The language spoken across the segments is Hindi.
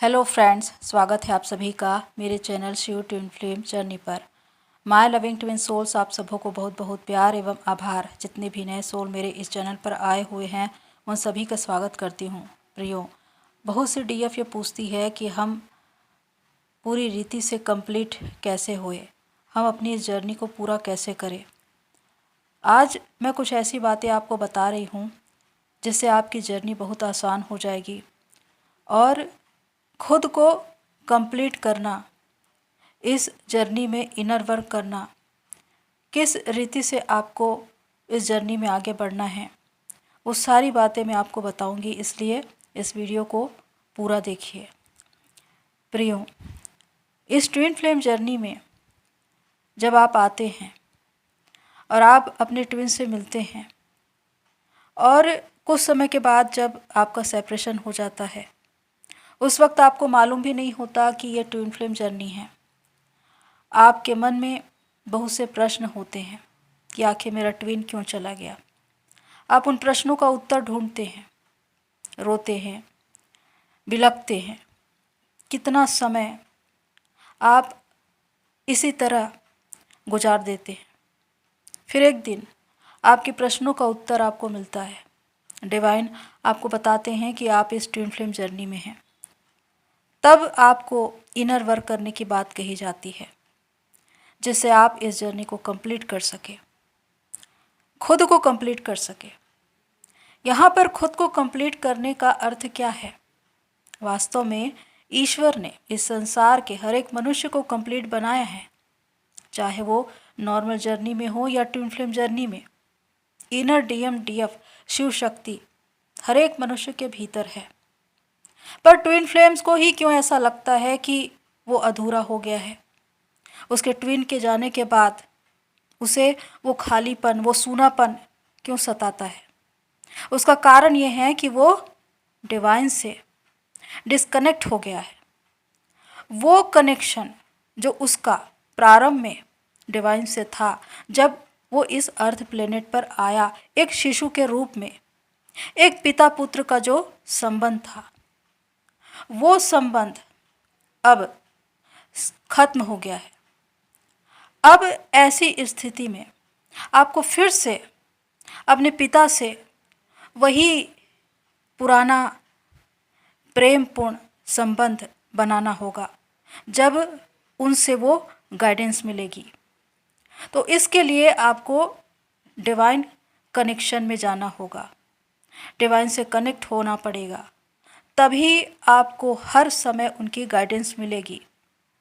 हेलो फ्रेंड्स, स्वागत है आप सभी का मेरे channel Shiv twin flame journey पर। माय लविंग ट्विन सोल्स, आप सबों को बहुत बहुत प्यार एवं आभार। जितने भी नए सोल मेरे इस चैनल पर आए हुए हैं उन सभी का स्वागत करती हूँ। प्रियो, बहुत सी डीएफ ये पूछती है कि हम पूरी रीति से कंप्लीट कैसे हुए, हम अपनी इस जर्नी को पूरा कैसे करें। आज मैं कुछ ऐसी बातें आपको बता रही हूँ जिससे आपकी जर्नी बहुत आसान हो जाएगी और खुद को कंप्लीट करना, इस जर्नी में इनर वर्क करना, किस रीति से आपको इस जर्नी में आगे बढ़ना है, वो सारी बातें मैं आपको बताऊंगी। इसलिए इस वीडियो को पूरा देखिए। प्रियो, इस ट्विन फ्लेम जर्नी में जब आप आते हैं और आप अपने ट्विन से मिलते हैं और कुछ समय के बाद जब आपका सेपरेशन हो जाता है, उस वक्त आपको मालूम भी नहीं होता कि यह ट्विन फ्लेम जर्नी है। आपके मन में बहुत से प्रश्न होते हैं कि आखिर मेरा ट्विन क्यों चला गया। आप उन प्रश्नों का उत्तर ढूंढते हैं, रोते हैं, बिलखते हैं। कितना समय आप इसी तरह गुजार देते हैं। फिर एक दिन आपके प्रश्नों का उत्तर आपको मिलता है। डिवाइन आपको बताते हैं कि आप इस ट्विन फ्लेम जर्नी में हैं। तब आपको इनर वर्क करने की बात कही जाती है जिससे आप इस जर्नी को कंप्लीट कर सके, खुद को कंप्लीट कर सके। यहाँ पर खुद को कंप्लीट करने का अर्थ क्या है? वास्तव में ईश्वर ने इस संसार के हर एक मनुष्य को कंप्लीट बनाया है, चाहे वो नॉर्मल जर्नी में हो या ट्विन फ्लेम जर्नी में। Inner DM DF Shiv Shakti हर एक मनुष्य के भीतर है। पर ट्विन फ्लेम्स को ही क्यों ऐसा लगता है कि वो अधूरा हो गया है? उसके ट्विन के जाने के बाद उसे वो खालीपन, वो सूनापन क्यों सताता है? उसका कारण ये है कि वो डिवाइन से डिस्कनेक्ट हो गया है। वो कनेक्शन जो उसका प्रारंभ में डिवाइन से था, जब वो इस अर्थ प्लेनेट पर आया एक शिशु के रूप में, एक पिता पुत्र का जो संबंध था, वो संबंध अब खत्म हो गया है। अब ऐसी स्थिति में आपको फिर से अपने पिता से वही पुराना प्रेमपूर्ण संबंध बनाना होगा जब उनसे वो गाइडेंस मिलेगी। तो इसके लिए आपको डिवाइन कनेक्शन में जाना होगा, डिवाइन से कनेक्ट होना पड़ेगा। तभी आपको हर समय उनकी गाइडेंस मिलेगी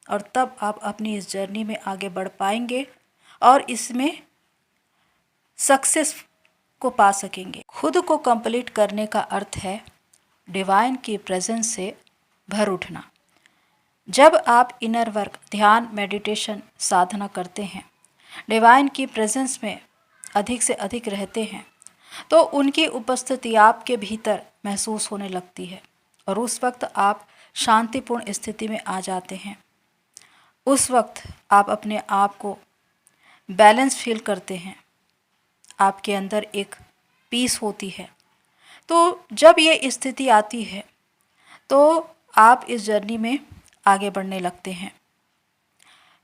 और तब आप अपनी इस जर्नी में आगे बढ़ पाएंगे और इसमें सक्सेस को पा सकेंगे। खुद को कंप्लीट करने का अर्थ है डिवाइन की प्रेजेंस से भर उठना। जब आप इनर वर्क, ध्यान, मेडिटेशन, साधना करते हैं, डिवाइन की प्रेजेंस में अधिक से अधिक रहते हैं, तो उनकी उपस्थिति आपके भीतर महसूस होने लगती है और उस वक्त आप शांतिपूर्ण स्थिति में आ जाते हैं। उस वक्त आप अपने आप को बैलेंस फील करते हैं, आपके अंदर एक पीस होती है। तो जब ये स्थिति आती है तो आप इस जर्नी में आगे बढ़ने लगते हैं।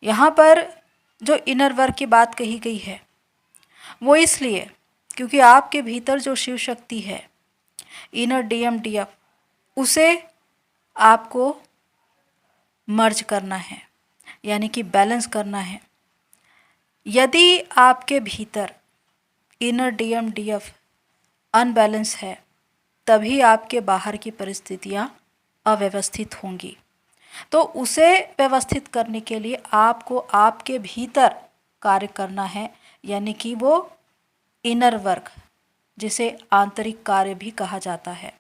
यहाँ पर जो इनर वर्क की बात कही गई है वो इसलिए क्योंकि आपके भीतर जो शिव शक्ति है, इनर डीएम डीएफ, उसे आपको मर्ज करना है, यानी कि बैलेंस करना है। यदि आपके भीतर इनर डीएम डीएफ अनबैलेंस है, तभी आपके बाहर की परिस्थितियाँ अव्यवस्थित होंगी। तो उसे व्यवस्थित करने के लिए आपको आपके भीतर कार्य करना है, यानी कि वो इनर वर्क, जिसे आंतरिक कार्य भी कहा जाता है।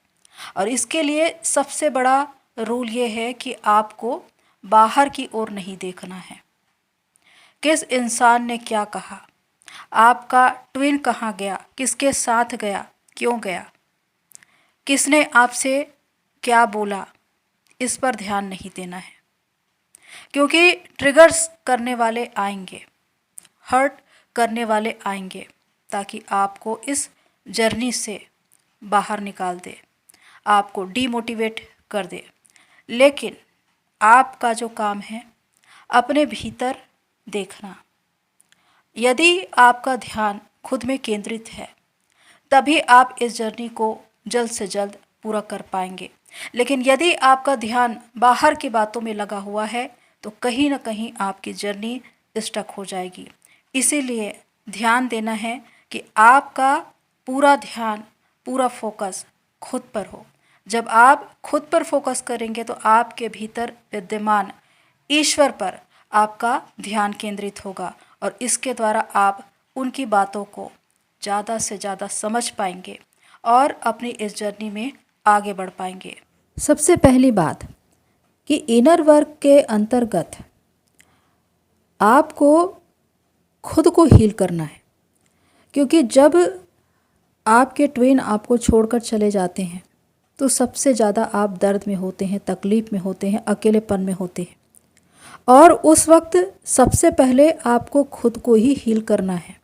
और इसके लिए सबसे बड़ा रूल ये है कि आपको बाहर की ओर नहीं देखना है। किस इंसान ने क्या कहा, आपका ट्विन कहाँ गया, किसके साथ गया, क्यों गया, किसने आपसे क्या बोला, इस पर ध्यान नहीं देना है। क्योंकि ट्रिगर्स करने वाले आएंगे, हर्ट करने वाले आएंगे, ताकि आपको इस जर्नी से बाहर निकाल दे, आपको डीमोटिवेट कर दे। लेकिन आपका जो काम है अपने भीतर देखना। यदि आपका ध्यान खुद में केंद्रित है तभी आप इस जर्नी को जल्द से जल्द पूरा कर पाएंगे। लेकिन यदि आपका ध्यान बाहर की बातों में लगा हुआ है तो कहीं ना कहीं आपकी जर्नी स्टक हो जाएगी। इसीलिए ध्यान देना है कि आपका पूरा ध्यान, पूरा फोकस खुद पर हो। जब आप खुद पर फोकस करेंगे तो आपके भीतर विद्यमान ईश्वर पर आपका ध्यान केंद्रित होगा और इसके द्वारा आप उनकी बातों को ज़्यादा से ज़्यादा समझ पाएंगे और अपनी इस जर्नी में आगे बढ़ पाएंगे। सबसे पहली बात कि इनर वर्क के अंतर्गत आपको खुद को हील करना है, क्योंकि जब आपके ट्विन आपको छोड़कर चले जाते हैं तो सबसे ज़्यादा आप दर्द में होते हैं, तकलीफ़ में होते हैं, अकेलेपन में होते हैं। और उस वक्त सबसे पहले आपको खुद को ही हील करना है।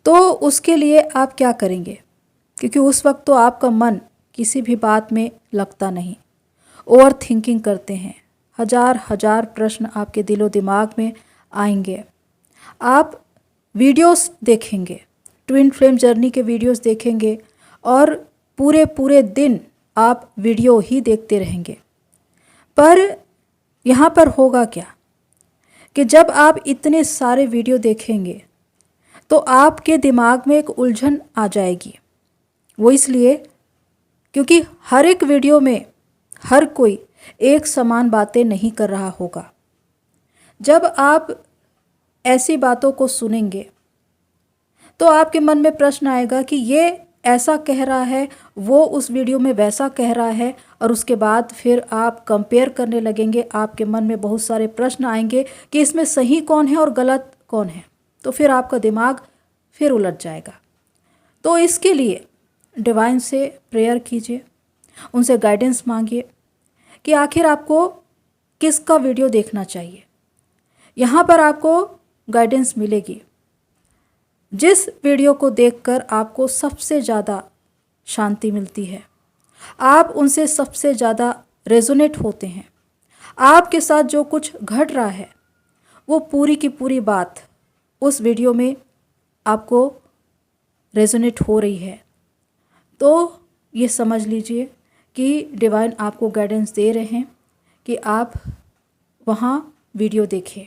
तो उसके लिए आप क्या करेंगे? क्योंकि उस वक्त तो आपका मन किसी भी बात में लगता नहीं, ओवर थिंकिंग करते हैं, हज़ार हज़ार प्रश्न आपके दिलो दिमाग में आएंगे। आप वीडियोस देखेंगे, ट्विन फ्लेम जर्नी के वीडियोस देखेंगे और पूरे पूरे दिन आप वीडियो ही देखते रहेंगे। पर यहाँ पर होगा क्या कि जब आप इतने सारे वीडियो देखेंगे तो आपके दिमाग में एक उलझन आ जाएगी। वो इसलिए क्योंकि हर एक वीडियो में हर कोई एक समान बातें नहीं कर रहा होगा। जब आप ऐसी बातों को सुनेंगे तो आपके मन में प्रश्न आएगा कि ये ऐसा कह रहा है, वो उस वीडियो में वैसा कह रहा है, और उसके बाद फिर आप कंपेयर करने लगेंगे। आपके मन में बहुत सारे प्रश्न आएंगे कि इसमें सही कौन है और गलत कौन है। तो फिर आपका दिमाग फिर उलझ जाएगा। तो इसके लिए डिवाइन से प्रेयर कीजिए, उनसे गाइडेंस मांगिए कि आखिर आपको किसका वीडियो देखना चाहिए। यहाँ पर आपको गाइडेंस मिलेगी। जिस वीडियो को देखकर आपको सबसे ज़्यादा शांति मिलती है, आप उनसे सबसे ज़्यादा रेजोनेट होते हैं, आपके साथ जो कुछ घट रहा है वो पूरी की पूरी बात उस वीडियो में आपको रेजोनेट हो रही है, तो ये समझ लीजिए कि डिवाइन आपको गाइडेंस दे रहे हैं कि आप वहाँ वीडियो देखें।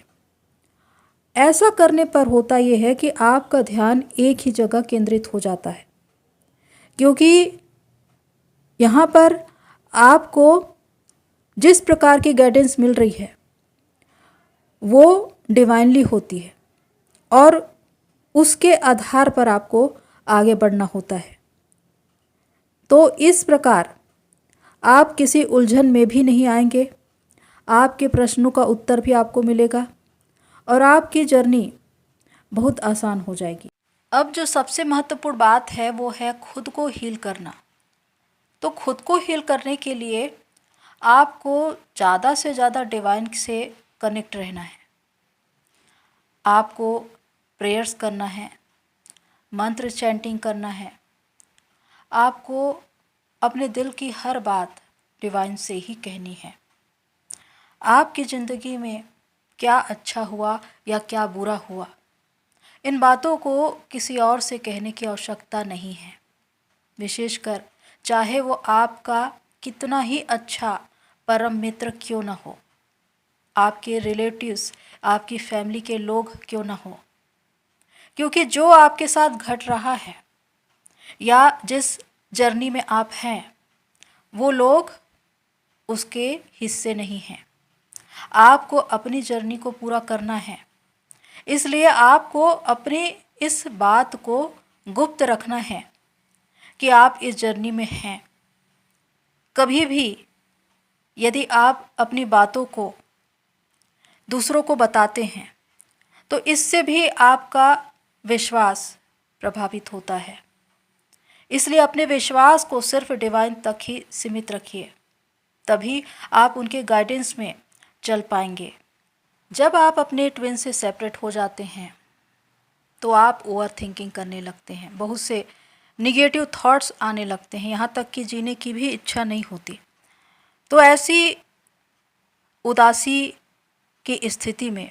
ऐसा करने पर होता यह है कि आपका ध्यान एक ही जगह केंद्रित हो जाता है, क्योंकि यहाँ पर आपको जिस प्रकार की गाइडेंस मिल रही है वो डिवाइनली होती है और उसके आधार पर आपको आगे बढ़ना होता है। तो इस प्रकार आप किसी उलझन में भी नहीं आएंगे, आपके प्रश्नों का उत्तर भी आपको मिलेगा और आपकी जर्नी बहुत आसान हो जाएगी। अब जो सबसे महत्वपूर्ण बात है वो है खुद को हील करना। तो खुद को हील करने के लिए आपको ज़्यादा से ज़्यादा डिवाइन से कनेक्ट रहना है। आपको प्रेयर्स करना है, मंत्र चैंटिंग करना है। आपको अपने दिल की हर बात डिवाइन से ही कहनी है। आपकी ज़िंदगी में क्या अच्छा हुआ या क्या बुरा हुआ, इन बातों को किसी और से कहने की आवश्यकता नहीं है। विशेषकर चाहे वो आपका कितना ही अच्छा परम मित्र क्यों ना हो, आपके रिलेटिव्स, आपकी फैमिली के लोग क्यों ना हो, क्योंकि जो आपके साथ घट रहा है या जिस जर्नी में आप हैं वो लोग उसके हिस्से नहीं हैं। आपको अपनी जर्नी को पूरा करना है, इसलिए आपको अपनी इस बात को गुप्त रखना है कि आप इस जर्नी में हैं। कभी भी यदि आप अपनी बातों को दूसरों को बताते हैं तो इससे भी आपका विश्वास प्रभावित होता है। इसलिए अपने विश्वास को सिर्फ डिवाइन तक ही सीमित रखिए, तभी आप उनके गाइडेंस में चल पाएंगे। जब आप अपने ट्विन से सेपरेट हो जाते हैं तो आप ओवर थिंकिंग करने लगते हैं, बहुत से निगेटिव थॉट्स आने लगते हैं, यहाँ तक कि जीने की भी इच्छा नहीं होती। तो ऐसी उदासी की स्थिति में,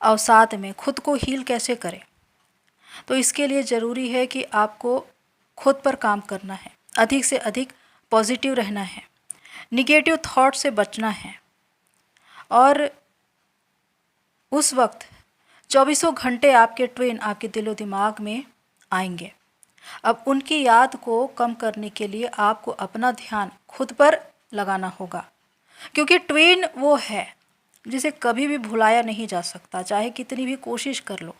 अवसाद में खुद को हील कैसे करें? तो इसके लिए ज़रूरी है कि आपको खुद पर काम करना है, अधिक से अधिक पॉजिटिव रहना है, निगेटिव थॉट से बचना है। और उस वक्त 24 घंटे आपके ट्विन आपके दिलो दिमाग में आएंगे। अब उनकी याद को कम करने के लिए आपको अपना ध्यान खुद पर लगाना होगा, क्योंकि ट्विन वो है जिसे कभी भी भुलाया नहीं जा सकता, चाहे कितनी भी कोशिश कर लो।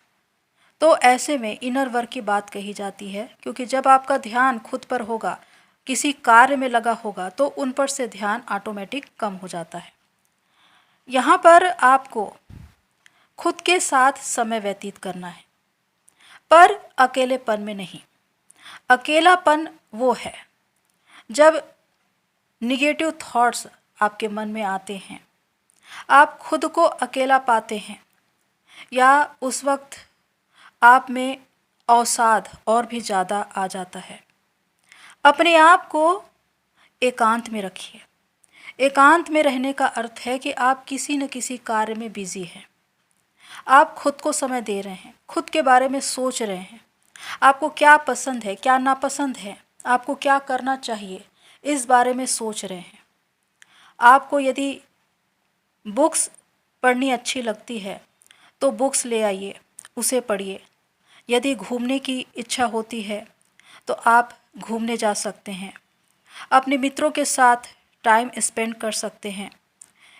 तो ऐसे में इनर वर्क की बात कही जाती है, क्योंकि जब आपका ध्यान खुद पर होगा, किसी कार्य में लगा होगा, तो उन पर से ध्यान ऑटोमेटिक कम हो जाता है। यहाँ पर आपको खुद के साथ समय व्यतीत करना है, पर अकेलेपन में नहीं। अकेलापन वो है जब निगेटिव थॉट्स आपके मन में आते हैं, आप खुद को अकेला पाते हैं, या उस वक्त आप में अवसाद और भी ज़्यादा आ जाता है। अपने आप को एकांत में रखिए। एकांत में रहने का अर्थ है कि आप किसी न किसी कार्य में बिजी हैं, आप खुद को समय दे रहे हैं, खुद के बारे में सोच रहे हैं, आपको क्या पसंद है, क्या नापसंद है, आपको क्या करना चाहिए, इस बारे में सोच रहे हैं। आपको यदि बुक्स पढ़नी अच्छी लगती है तो बुक्स ले आइए, उसे पढ़िए। यदि घूमने की इच्छा होती है तो आप घूमने जा सकते हैं, अपने मित्रों के साथ टाइम स्पेंड कर सकते हैं।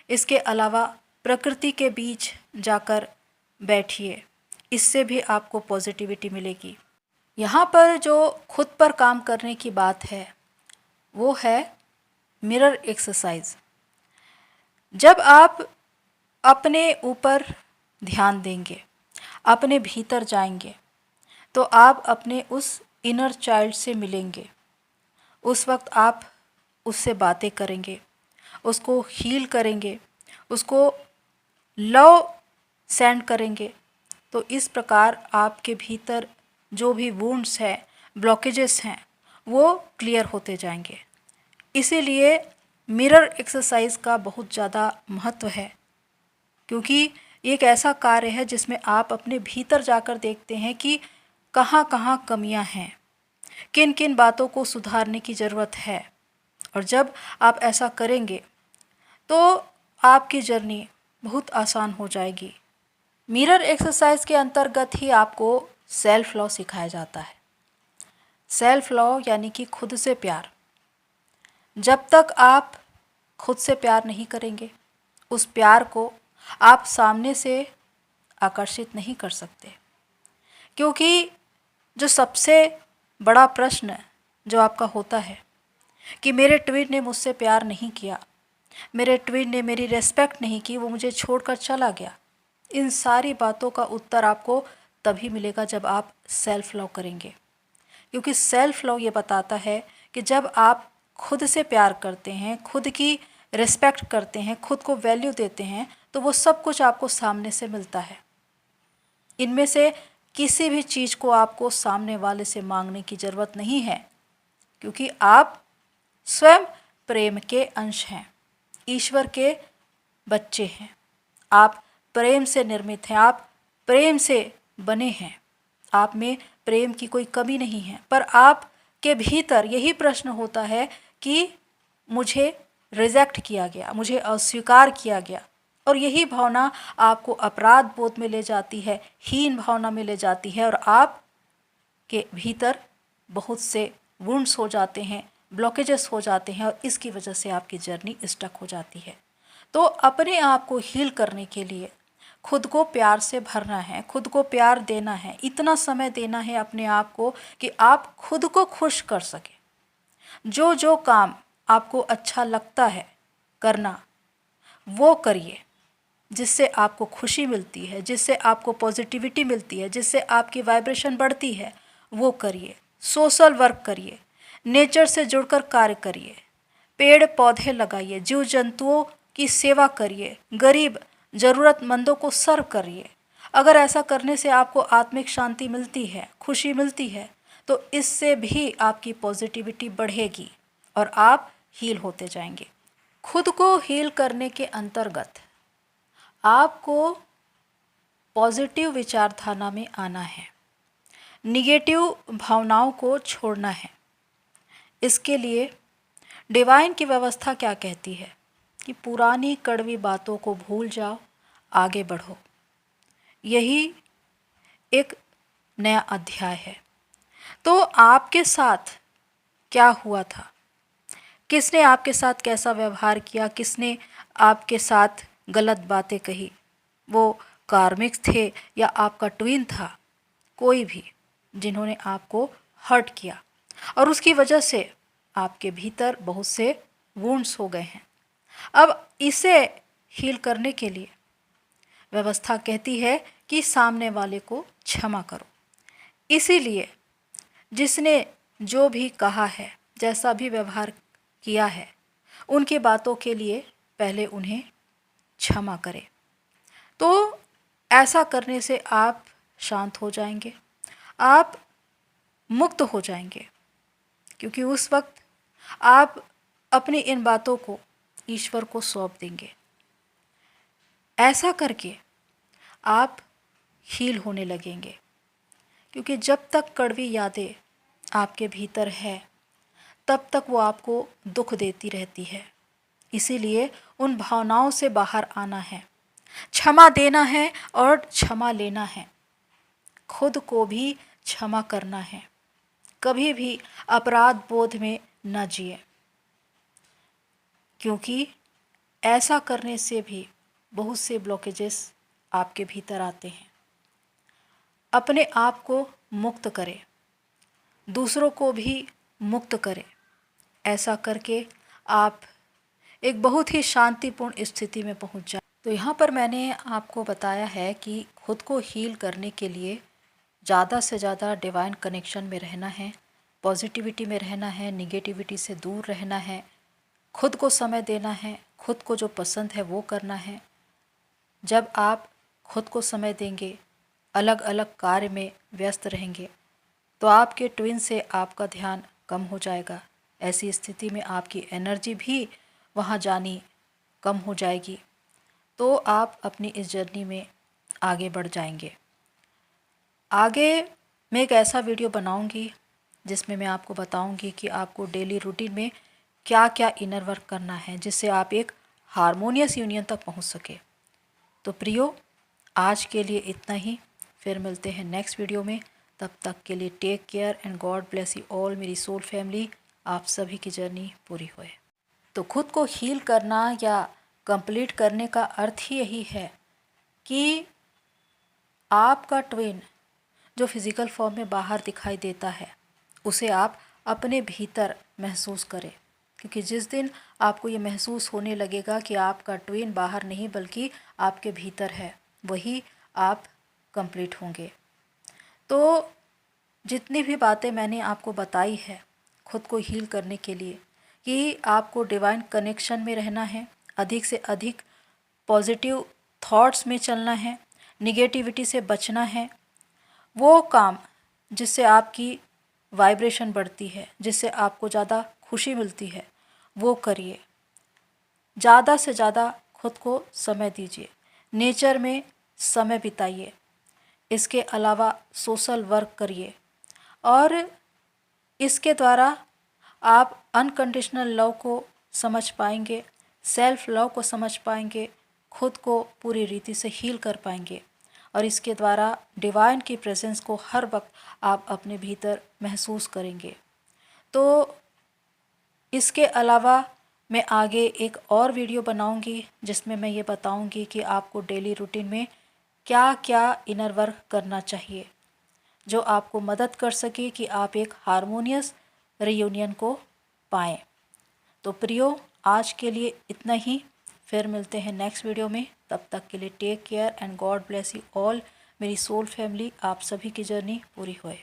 इसके अलावा प्रकृति के बीच जाकर बैठिए, इससे भी आपको पॉजिटिविटी मिलेगी। यहाँ पर जो खुद पर काम करने की बात है वो है मिरर एक्सरसाइज। जब आप अपने ऊपर ध्यान देंगे, अपने भीतर जाएंगे, तो आप अपने उस इनर चाइल्ड से मिलेंगे। उस वक्त आप उससे बातें करेंगे, उसको हील करेंगे, उसको लव सेंड करेंगे। तो इस प्रकार आपके भीतर जो भी वुंड्स हैं, ब्लॉकेजेस हैं, वो क्लियर होते जाएंगे। इसीलिए मिरर एक्सरसाइज का बहुत ज़्यादा महत्व है, क्योंकि ये एक ऐसा कार्य है जिसमें आप अपने भीतर जाकर देखते हैं कि कहाँ कहाँ कमियां हैं, किन किन बातों को सुधारने की ज़रूरत है। और जब आप ऐसा करेंगे तो आपकी जर्नी बहुत आसान हो जाएगी। मिरर एक्सरसाइज के अंतर्गत ही आपको सेल्फ लव सिखाया जाता है। सेल्फ लव यानी कि खुद से प्यार। जब तक आप खुद से प्यार नहीं करेंगे, उस प्यार को आप सामने से आकर्षित नहीं कर सकते। क्योंकि जो सबसे बड़ा प्रश्न जो आपका होता है कि मेरे ट्विन ने मुझसे प्यार नहीं किया, मेरे ट्विन ने मेरी रेस्पेक्ट नहीं की, वो मुझे छोड़कर चला गया, इन सारी बातों का उत्तर आपको तभी मिलेगा जब आप सेल्फ लव करेंगे। क्योंकि सेल्फ लव ये बताता है कि जब आप खुद से प्यार करते हैं, खुद की रिस्पेक्ट करते हैं, खुद को वैल्यू देते हैं, तो वो सब कुछ आपको सामने से मिलता है। इनमें से किसी भी चीज़ को आपको सामने वाले से मांगने की ज़रूरत नहीं है, क्योंकि आप स्वयं प्रेम के अंश हैं, ईश्वर के बच्चे हैं। आप प्रेम से निर्मित हैं, आप प्रेम से बने हैं, आप में प्रेम की कोई कमी नहीं है। पर आपके भीतर यही प्रश्न होता है कि मुझे रिजेक्ट किया गया, मुझे अस्वीकार किया गया, और यही भावना आपको अपराध बोध में ले जाती है, हीन भावना में ले जाती है, और आप के भीतर बहुत से वुंड्स हो जाते हैं, ब्लॉकेजेस हो जाते हैं, और इसकी वजह से आपकी जर्नी स्टक हो जाती है। तो अपने आप को हील करने के लिए खुद को प्यार से भरना है, खुद को प्यार देना है, इतना समय देना है अपने आप को कि आप खुद को खुश कर सकें। जो जो काम आपको अच्छा लगता है करना, वो करिए, जिससे आपको खुशी मिलती है, जिससे आपको पॉजिटिविटी मिलती है, जिससे आपकी वाइब्रेशन बढ़ती है, वो करिए। सोशल वर्क करिए, नेचर से जुड़कर कार्य करिए, पेड़ पौधे लगाइए, जीव जंतुओं की सेवा करिए, गरीब ज़रूरतमंदों को सर्व करिए। अगर ऐसा करने से आपको आत्मिक शांति मिलती है, खुशी मिलती है, तो इससे भी आपकी पॉजिटिविटी बढ़ेगी और आप हील होते जाएंगे। खुद को हील करने के अंतर्गत आपको पॉजिटिव विचारधारा में आना है, निगेटिव भावनाओं को छोड़ना है। इसके लिए डिवाइन की व्यवस्था क्या कहती है कि पुरानी कड़वी बातों को भूल जाओ, आगे बढ़ो। यही एक नया अध्याय है। तो आपके साथ क्या हुआ था, किसने आपके साथ कैसा व्यवहार किया, किसने आपके साथ गलत बातें कही, वो कार्मिक थे या आपका ट्विन था, कोई भी जिन्होंने आपको हर्ट किया और उसकी वजह से आपके भीतर बहुत से वुंड्स हो गए हैं। अब इसे हील करने के लिए व्यवस्था कहती है कि सामने वाले को क्षमा करो। इसीलिए जिसने जो भी कहा है, जैसा भी व्यवहार किया है, उनकी बातों के लिए पहले उन्हें क्षमा करें। तो ऐसा करने से आप शांत हो जाएंगे, आप मुक्त हो जाएंगे, क्योंकि उस वक्त आप अपनी इन बातों को ईश्वर को सौंप देंगे। ऐसा करके आप हील होने लगेंगे, क्योंकि जब तक कड़वी यादें आपके भीतर है तब तक वो आपको दुख देती रहती है। इसीलिए उन भावनाओं से बाहर आना है, क्षमा देना है और क्षमा लेना है। खुद को भी क्षमा करना है। कभी भी अपराध बोध में न जिए, क्योंकि ऐसा करने से भी बहुत से ब्लॉकेजेस आपके भीतर आते हैं। अपने आप को मुक्त करें, दूसरों को भी मुक्त करें। ऐसा करके आप एक बहुत ही शांतिपूर्ण स्थिति में पहुंच जाए। तो यहाँ पर मैंने आपको बताया है कि खुद को हील करने के लिए ज़्यादा से ज़्यादा डिवाइन कनेक्शन में रहना है, पॉजिटिविटी में रहना है, निगेटिविटी से दूर रहना है, खुद को समय देना है, खुद को जो पसंद है वो करना है। जब आप खुद को समय देंगे, अलग अलग कार्य में व्यस्त रहेंगे, तो आपके ट्विन से आपका ध्यान कम हो जाएगा। ऐसी स्थिति में आपकी एनर्जी भी वहाँ जानी कम हो जाएगी, तो आप अपनी इस जर्नी में आगे बढ़ जाएंगे। आगे मैं एक ऐसा वीडियो बनाऊंगी जिसमें मैं आपको बताऊंगी कि आपको डेली रूटीन में क्या क्या इनर वर्क करना है, जिससे आप एक हारमोनियस यूनियन तक पहुंच सके। तो प्रियो, आज के लिए इतना ही। फिर मिलते हैं नेक्स्ट वीडियो में। तब तक के लिए take care and God bless you all मेरी सोल फैमिली। आप सभी की जर्नी पूरी होए। तो खुद को हील करना या कंप्लीट करने का अर्थ ही यही है कि आपका ट्विन जो फिज़िकल फॉर्म में बाहर दिखाई देता है, उसे आप अपने भीतर महसूस करें। क्योंकि जिस दिन आपको ये महसूस होने लगेगा कि आपका ट्विन बाहर नहीं बल्कि आपके भीतर है, वही आप कंप्लीट होंगे। तो जितनी भी बातें मैंने आपको बताई है खुद को हील करने के लिए, कि आपको डिवाइन कनेक्शन में रहना है, अधिक से अधिक पॉजिटिव थॉट्स में चलना है, निगेटिविटी से बचना है, वो काम जिससे आपकी वाइब्रेशन बढ़ती है, जिससे आपको ज़्यादा खुशी मिलती है, वो करिए। ज़्यादा से ज़्यादा खुद को समय दीजिए, नेचर में समय बिताइए। इसके अलावा सोशल वर्क करिए और इसके द्वारा आप अनकंडीशनल लव को समझ पाएंगे, सेल्फ लव को समझ पाएंगे, खुद को पूरी रीति से हील कर पाएंगे और इसके द्वारा डिवाइन की प्रेजेंस को हर वक्त आप अपने भीतर महसूस करेंगे। तो इसके अलावा मैं आगे एक और वीडियो बनाऊंगी जिसमें मैं ये बताऊंगी कि आपको डेली रूटीन में क्या क्या इनर वर्क करना चाहिए जो आपको मदद कर सके कि आप एक हारमोनियस रियूनियन को पाएँ। तो प्रियो, आज के लिए इतना ही। फिर मिलते हैं नेक्स्ट वीडियो में। तब तक के लिए take care and God bless you all मेरी सोल फैमिली। आप सभी की जर्नी पूरी होए।